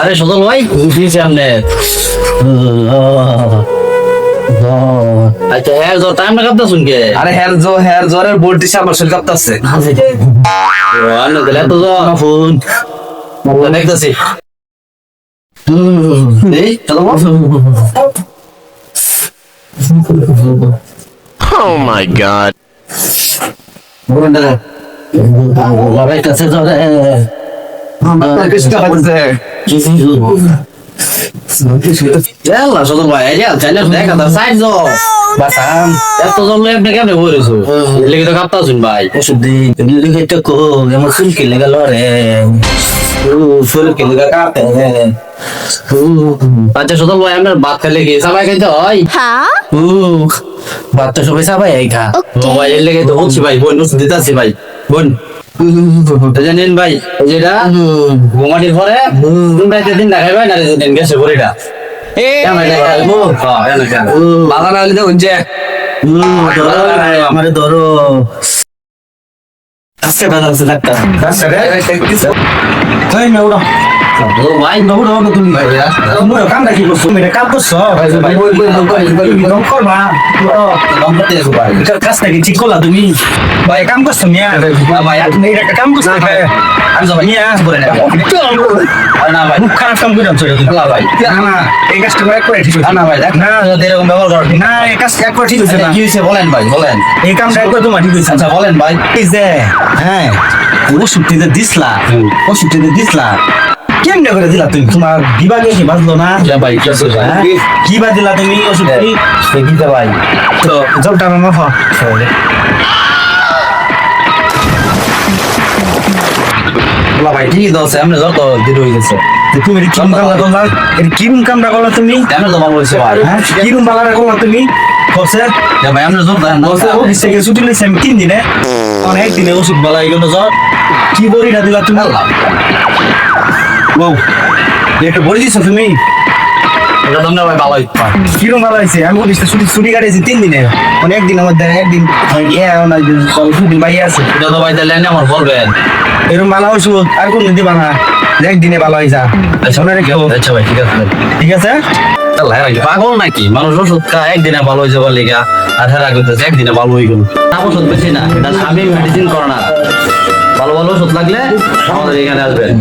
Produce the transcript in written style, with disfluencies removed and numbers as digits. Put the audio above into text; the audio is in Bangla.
আরে সদল ভাই সামনে আচ্ছা হেয়ার জ্বর টাইম না কাঁপতা শুনকে আরে হেয়ার জ্বরের ভোল্টেজ আমার শরীর কাঁপতাছে এত জ্বর ফোন দেখতেছি এই চলো Oh my god. বাবাই কাছে জ্বরে সদল ভাই দেখা সাইড জ্বর বাসাম এত জ্বর আপনি কেমনে বলেছো লেগে তো কাঁপতা শুন ভাই ওষুধ দিই লিখে তো কো এমন চুলকে লেগে লড়ে চুলকে লেগে কাঁপে আচ্ছা সদল ভাই আপনার ভাত খাইলে কি সবাই খাইতে হয় ভাত তো সবাই সবাই খা মোবাইলের লেগে তো বলছি ভাই বোন ওষুধ দিতেছি ভাই বোন জানেন ভাই যেটা ঘুমাটির পরে দিন দেখাই ভাই না দিন গেছে বড়িটা বাধা না হলে হচ্ছে আমারে ধরো আজকে দাদা আছে ডাক্তার ভাই তুমি কাম রাখি করছো কাম করছো কাজটা কি ঠিক করলা তুমি ভাই কাম করছো মিয়া ভাই আপনি কাম করছো না ভাই মুখ খারাপ কাম করে ভাই না এই কাজটা করে ঠিক না ভাই না এরকম ব্যবহার করো না এই কাজটা একবার ঠিক হয়েছে না কি হয়েছে বলেন ভাই বলেন এই কামটা একবার তোমার ঠিক হয়েছে আচ্ছা বলেন ভাই এই যে হ্যাঁ ওষুধটিতে দিসলা কেমনে করে দিলা তুমি তোমার বিভাগে কি বাজলো না ভাই কি বা দিলা তুমি ওষুধ দিতে ভাই তো জলটা আমার ভাই ঠিক আছে আমরা যত দিন হয়ে গেছে তুমি কিরম কামটা করলা তুমি জানো তো বলছে ভাই হ্যাঁ কিরম বালাটা করলা তুমি বসে ভাই আমরা জ্বর বসে অফিস থেকে ছুটি নিয়েছি আমি 3 দিনে অনেক দিনে ওষুধ বলা এই জন্য জ্বর কি বড়িটা দিলা তুমি বউ একটু বড়ি দিছো তুমি এটা তোমরা ভাই ভালো কিরম ভালো হয়েছে আমি অফিস থেকে ছুটি কাটিয়েছি 3 দিনে অনেক দিন আমার একদিন ছুটি বাইরে আছে এটা তো ভাই তাহলে আমার বলবেন এরকম ভালো ওষুধ আর কোন দিবা না একদিনে ভালো হয়ে যা আচ্ছা ভাই ঠিক আছে পাগল নাকি মানুষ ওষুধ খায় একদিনে ভালো হয়ে যাবার লেগা আর হেরা করতেছে একদিনে ভালো হয়ে গেল ওষুধ বেশি না এটা স্বামী মেডিসিন করে না ভালো ভালো ওষুধ লাগলে আমাদের এখানে আসবেন